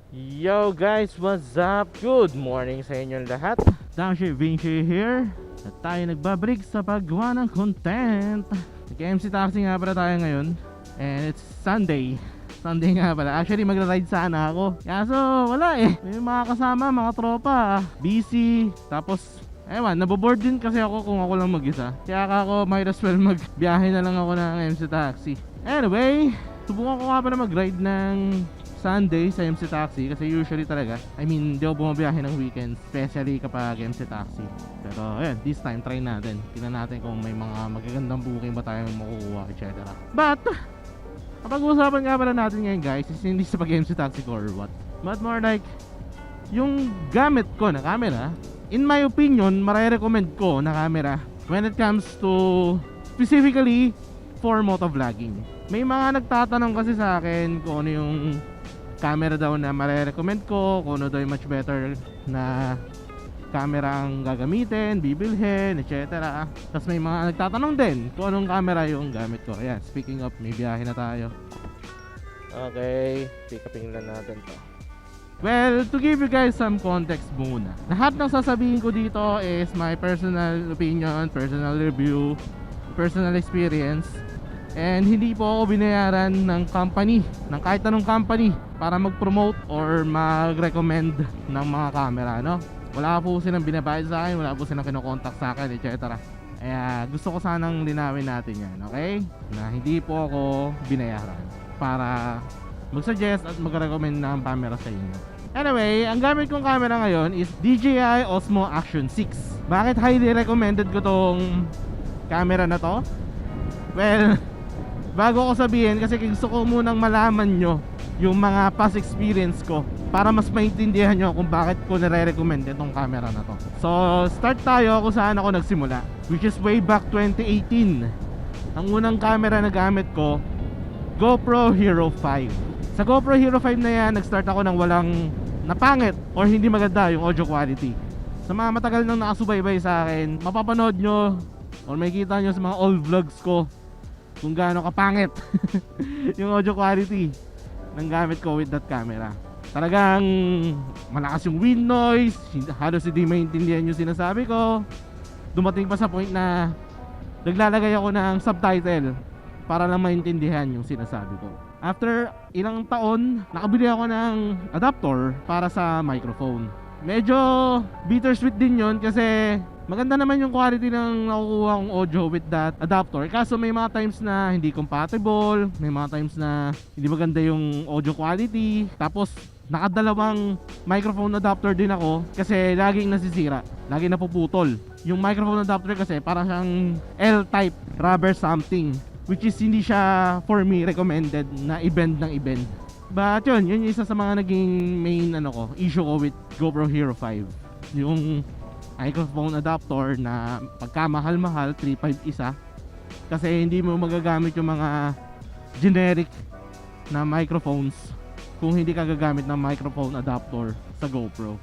Yo guys, what's up? Good morning sa inyong lahat. Dashi Vinci here. At tayo nagbabalik sa paggawa ng content. Nag-MC Taxi nga pala tayo ngayon. And it's Sunday. Sunday nga pala. Actually magra-ride sana ako. Kaso wala eh. May mga kasama, mga tropa. Busy. Tapos ewan, naboboard din kasi ako kung ako lang mag-isa. Kaya ako might as well magbiyahe na lang ako ng MC Taxi. Anyway, subukan ko nga pala mag-ride ng Sunday sa MC Taxi kasi usually talaga hindi ako bumabiyahe ng weekends, especially kapag MC Taxi. Pero ayan, this time try natin. Tingnan natin kung may mga magagandang booking ba tayong makukuha, etc. But kapag-uusapan nga pala natin ngayon guys is hindi sa pag-MC Taxi ko or what, but more like yung gamit ko na camera. In my opinion, marirecommend ko na camera when it comes to specifically for motovlogging. May mga nagtatanong kasi sa akin kung ano yung camera daw na marirecommend ko, kung ano daw yung much better na camera ang gagamitin, bibilhin, etc. Tapos may mga nagtatanong din kung anong camera yung gamit ko. Ayan, speaking of, may biyahe na tayo. Okay, pick upin lang natin to. Well, to give you guys some context muna, lahat ng sasabihin ko dito is my personal opinion, personal review, personal experience. And hindi po ako binayaran ng company, ng kahit anong company para mag-promote or mag-recommend ng mga camera, no? Wala po silang binabayad sa akin, wala po silang kinokontak sa akin, etc. Kaya gusto ko sanang linawin natin yan, okay? Na hindi po ako binayaran para mag-suggest at mag-recommend ng camera sa inyo. Anyway, ang gamit kong camera ngayon is DJI Osmo Action 6. Bakit highly recommended ko tong camera na to? Well, bago ko sabihin, kasi gusto ko munang malaman nyo yung mga past experience ko para mas maintindihan nyo kung bakit ko nare-recommend itong camera na to. So, start tayo kung saan ako nagsimula, which is way back 2018. Ang unang camera na gamit ko, GoPro Hero 5. Sa GoPro Hero 5 na yan, nag-start ako ng walang napangit or hindi maganda yung audio quality. Sa mga matagal nang nakasubaybay sa akin, mapapanood nyo or makikita nyo sa mga old vlogs ko kung gaano kapangit yung audio quality ng gamit ko with that camera. Talagang malakas yung wind noise, halos hindi maintindihan yung sinasabi ko. Dumating pa sa point na naglalagay ako ng subtitle para lang maintindihan yung sinasabi ko. After ilang taon, nakabili ako ng adapter para sa microphone. Medyo bittersweet din yon kasi maganda naman yung quality ng nakukuha kong audio with that adapter. Kaso may mga times na hindi compatible, may mga times na hindi maganda yung audio quality. Tapos nakadalawang microphone adapter din ako kasi laging nasisira, laging napuputol. Yung microphone adapter kasi parang siyang L-type rubber something, which is hindi siya for me recommended na i-bend ng i-bend. But yun yung isa sa mga naging main issue ko with GoPro Hero 5. Yung microphone adapter na pagkamahal-mahal, 3.5 isa. Kasi hindi mo magagamit yung mga generic na microphones kung hindi ka gagamit ng microphone adapter sa GoPro.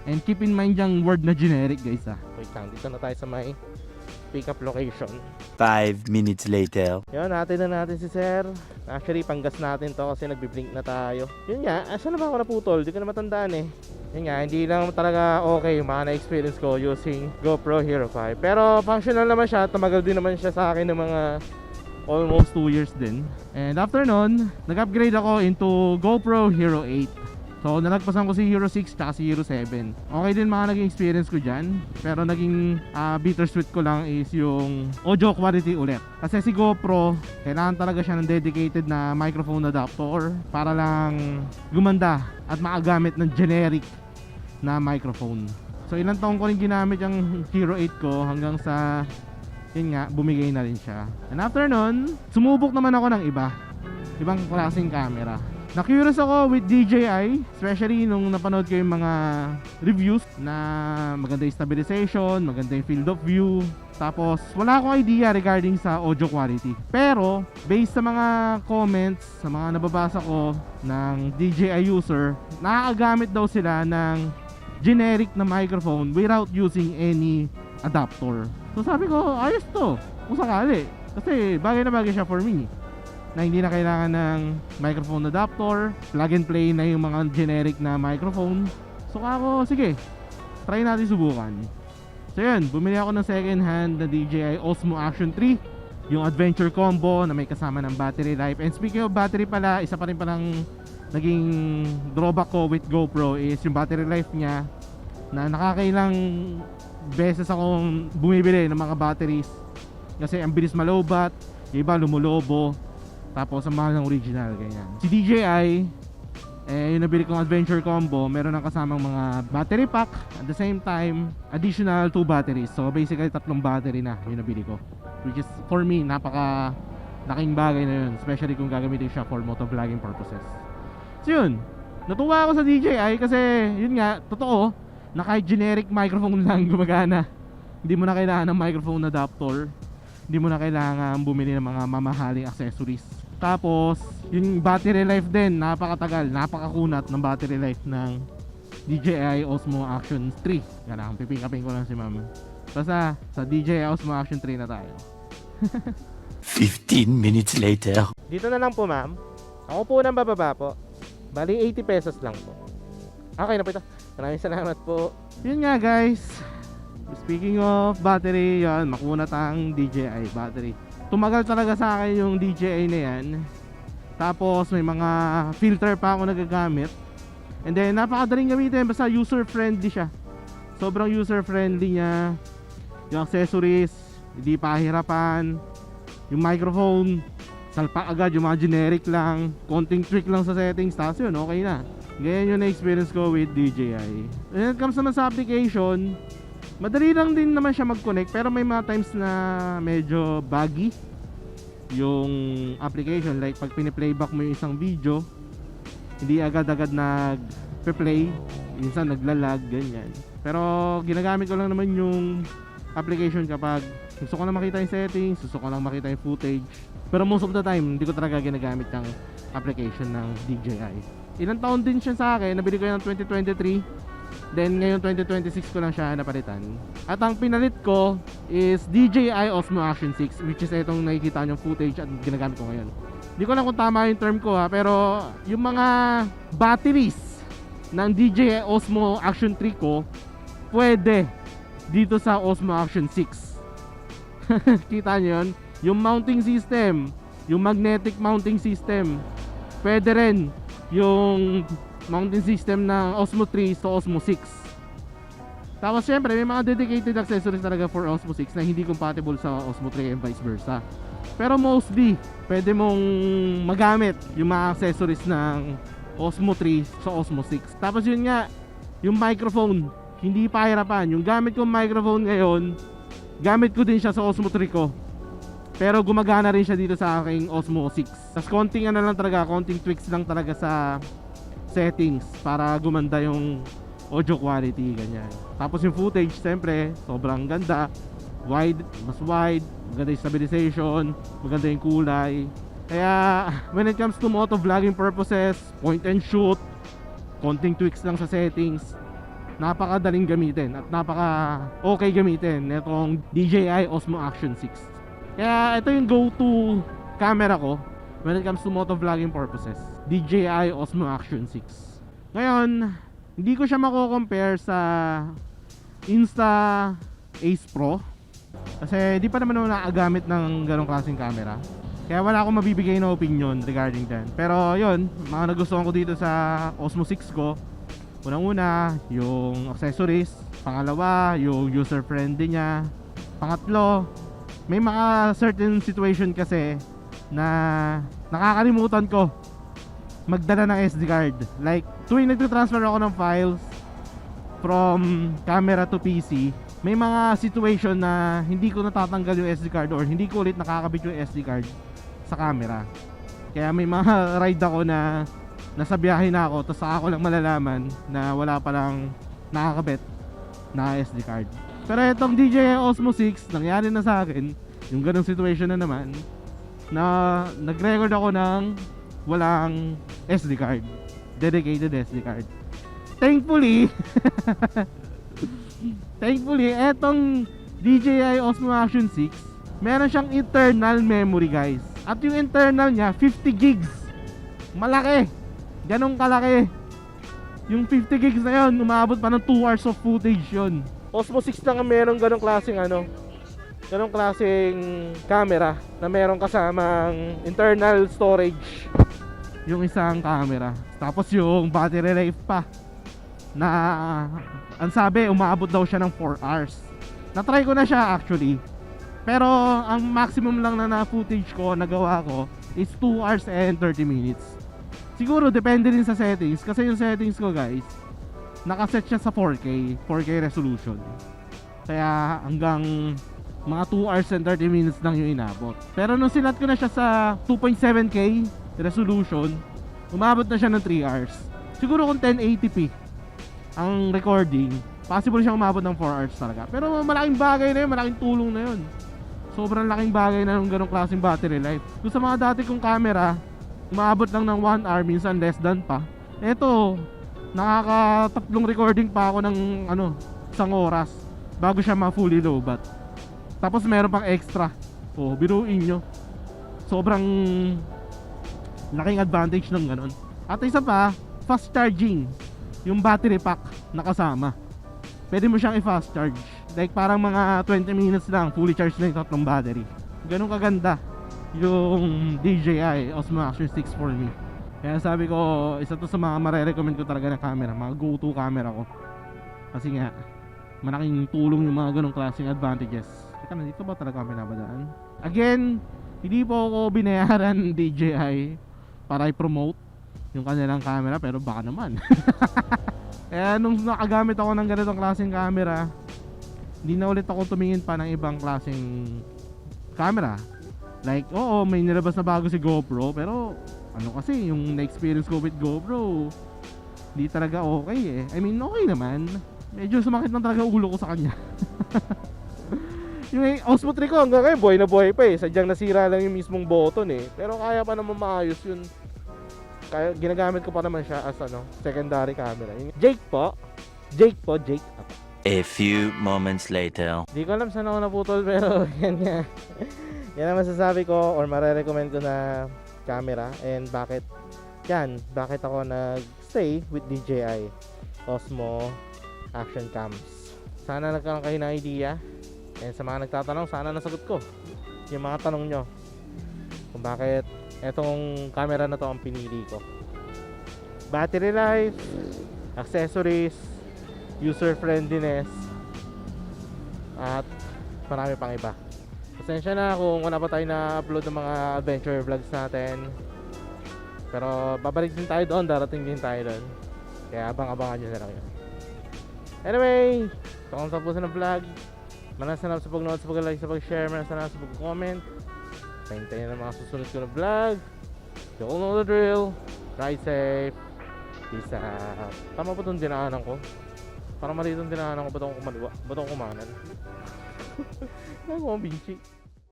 And keep in mind yung word na generic guys. Wait lang, dito na tayo sa may pick-up location. 5 minutes later. Yun, natin na natin si Sir. Actually, panggas natin to kasi nagbi-blink na tayo. Yun nga, saan na ba ako naputol? Di ko na matandaan eh. Yun nga, hindi lang talaga okay yung mga na-experience ko using GoPro Hero 5. Pero functional naman siya, tumagal din naman siya sa akin ng mga almost 2 years din. And after nun, nag-upgrade ako into GoPro Hero 8. So nalagpasan ko si Hero 6 at si Hero 7. Okay din mga naging experience ko dyan. Pero naging bittersweet ko lang is yung audio quality ulit. Kasi si GoPro, kailangan talaga siya ng dedicated na microphone adapter para lang gumanda at makagamit ng generic na microphone. So ilang taon ko rin ginamit yung Hero 8 ko hanggang sa yun nga, bumigay na rin siya. And after nun, sumubok naman ako ng ibang klaseng camera. Na-curious ako with DJI, especially nung napanood ko yung mga reviews na maganda yung stabilization, maganda yung field of view. Tapos wala akong idea regarding sa audio quality. Pero based sa mga comments, sa mga nababasa ko ng DJI user, nakakagamit daw sila ng generic na microphone without using any adapter. So sabi ko, ayos to kung sakali. Kasi bagay na bagay siya for me. na hindi na kailangan ng microphone adapter, plug and play na yung mga generic na microphone. So ako, sige, try natin subukan. So yun, bumili ako ng second hand na DJI Osmo Action 3, yung adventure combo na may kasama ng battery life. And speaking of battery pala, isa pa rin palang naging drawback ko with GoPro is yung battery life niya, na nakakailang beses akong bumibili ng mga batteries kasi ang bilis malobat, yung iba lumulobo, tapos ang mahal ng original, ganyan. Si DJI, yung nabili kong adventure combo, meron ng kasamang mga battery pack, at the same time additional 2 batteries. So basically 3 battery na yung nabili ko, which is for me napaka laking bagay na yun, especially kung gagamitin siya for motovlogging purposes. So yun, natuwa ako sa DJI kasi yun nga, totoo na kahit generic microphone lang gumagana. Hindi mo na kailangan ng microphone adapter, hindi mo na kailangan bumili ng mga mamahaling accessories. Tapos yung battery life din, napakatagal, napakakunat ng battery life ng DJI Osmo Action 3. Kailangan pipikapin ko lang si ma'am. Basta sa DJI Osmo Action 3 na tayo. 15 minutes later. Dito na lang po ma'am. Ako po nang bababa po. Bali 80 pesos lang po. Okay na po ito. Maraming salamat po. Yun nga guys, speaking of battery, yan, makunat ang DJI battery. Tumagal talaga sa akin yung DJI na yan. Tapos may mga filter pa ako nagagamit. And then napakadaling gamitin, basta user friendly siya. Sobrang user friendly niya. Yung accessories, hindi pahirapan. Yung microphone, salpa agad, yung mga generic lang. Konting trick lang sa settings, tapos yun, okay na. Ganyan yung na-experience ko with DJI. When it comes naman sa application, madali lang din naman siya mag-connect, pero may mga times na medyo buggy yung application. Like pag pini-playback mo yung isang video, hindi agad-agad nag-play, minsan naglalag, ganyan. Pero ginagamit ko lang naman yung application kapag gusto ko lang makita yung settings, gusto ko lang makita yung footage. Pero most of the time, hindi ko talaga ginagamit yung application ng DJI. Ilang taon din siya sa akin, nabili ko yan ng 2023. Then ngayon 2026 ko lang siya napalitan. At ang pinalit ko is DJI Osmo Action 6, which is itong nakikita nyo footage at ginagamit ko ngayon. Hindi ko lang kung tama yung term ko pero yung mga batteries ng DJI Osmo Action 3 ko pwede dito sa Osmo Action 6. Kita nyo yun? Yung mounting system, yung magnetic mounting system, pwede rin yung mounting system ng Osmo 3 sa Osmo 6. Tapos syempre may mga dedicated accessories talaga for Osmo 6 na hindi compatible sa Osmo 3 and vice versa. Pero mostly pwede mong magamit yung mga accessories ng Osmo 3 sa Osmo 6. Tapos yun nga, yung microphone, hindi pahirapan. Yung gamit kong microphone ngayon, gamit ko din siya sa Osmo 3 ko, pero gumagana rin siya dito sa aking Osmo 6. Tapos konting ano lang talaga, konting tweaks lang talaga sa settings para gumanda yung audio quality, ganyan. Tapos yung footage, siyempre, sobrang ganda. Wide, mas wide, maganda yung stabilization, maganda yung kulay. Kaya when it comes to motovlogging purposes, point and shoot, konting tweaks lang sa settings, napakadaling gamitin at napaka okay gamitin itong DJI Osmo Action 6. Kaya ito yung go-to camera ko when it comes to motovlogging purposes, DJI Osmo Action 6. Ngayon, hindi ko siya mako-compare sa Insta Ace Pro kasi di pa naman ako nakagamit ng ganong klaseng camera. Kaya wala akong mabibigay na opinion regarding that. Pero yun, mga nagustuhan ko dito sa Osmo 6 ko, unang-una, yung accessories. Pangalawa, yung user-friendly niya. Pangatlo, may mga certain situation kasi na nakakalimutan ko magdala ng SD card. Like, tuwing nagtatransfer ako ng files from camera to PC, may mga situation na hindi ko natatanggal yung SD card or hindi ko ulit nakakabit yung SD card sa camera. Kaya may mga ride ako na nasa biyahe na ako, tapos ako lang malalaman na wala palang nakakabit na SD card. Pero itong DJI Osmo 6, nangyari na sa akin yung ganong situation na naman, na nag-record ako ng walang SD card, dedicated SD card. Thankfully thankfully etong DJI Osmo Action 6 meron siyang internal memory, guys. At yung internal niya 50 gigs. Malaki. Ganong kalaki. Yung 50 gigs na yun, umabot pa ng 2 hours of footage yun. Osmo 6 lang ang meron ganong klaseng ganong klaseng camera na meron kasamang internal storage yung isang camera. Tapos yung battery life pa na ang sabi umabot daw siya ng 4 hours. Na-try ko na siya actually. Pero ang maximum lang na footage ko, nagawa ko is 2 hours and 30 minutes. Siguro depende din sa settings kasi yung settings ko guys, nakaset siya sa 4K resolution. Kaya hanggang mga 2 hours and 30 minutes lang yung inabot. Pero nung sinat ko na siya sa 2.7K resolution, umabot na siya ng 3 hours. Siguro kung 1080p ang recording, possible siyang umabot ng 4 hours talaga. Pero malaking bagay na yun, malaking tulong na yun. Sobrang laking bagay na ng ganong klaseng battery life. Kung sa mga dati kong camera, umaabot lang ng 1 hour, minsan less than pa. Eto, nakakatatlong recording pa ako ng isang oras bago siya ma-fully lobat. Tapos meron pang extra. Oh, biruin nyo. Sobrang laking advantage ng ganon. At isa pa, fast charging. Yung battery pack nakasama. Pwede mo siyang i-fast charge. Like parang mga 20 minutes lang, fully charged na yung tatlong battery. Ganon kaganda yung DJI Osmo Action 6 for me. Kaya sabi ko, isa to sa mga mare-recommend ko talaga na camera, mga go-to camera ko. Kasi nga, malaking tulong yung mga ganong klaseng advantages. Teka, nandito ba talaga kami nabadaan? Again, hindi po ako binayaran ng DJI para i-promote yung kanilang camera, pero baka naman. Kaya nung nakagamit ako ng ganitong klaseng camera, hindi na ulit ako tumingin pa ng ibang klaseng camera. Like, oo, may nilabas na bago si GoPro, pero ano kasi, yung na-experience ko with GoPro, hindi talaga okay eh. I mean, okay naman. Medyo sumakit lang talaga ulo ko sa kanya. Yung Osmo 3 ko hanggang ngayon, buhay na buhay pa eh. Sadyang nasira lang yung mismong button eh. Pero kaya pa naman maayos yun. Kaya ginagamit ko pa naman siya as secondary camera. Jake. A few moments later. Di ko alam saan ako naputol pero yan nga. Yan ang masasabi ko or mare-recommend ko na camera and bakit ako nag-stay with DJI Osmo Action Cams. Sana nagkaroon kayo ng idea and sa mga nagtatanong, sana nasagot ko yung mga tanong nyo kung bakit etong camera na to ang pinili ko. Battery life, accessories, user friendliness, at marami pang iba. Pasensya na kung wala pa tayo na-upload ng mga adventure vlogs natin. Pero babalik din tayo doon, darating din tayo doon. Kaya abang-abangan nyo na lang yun. Anyway, ito ang tapusin ng vlog. Manasanap sa pag-nood, sa pag-like, sa pag-share, manasanap sa pag-comment. Pahintayin na mga susunod ko na vlog. You all know the drill. Ride safe. Peace out. Tama po itong dinaanan ko. Parang mali itong dinaanan ko. Ba't ako kumanan? Nagawang binchi.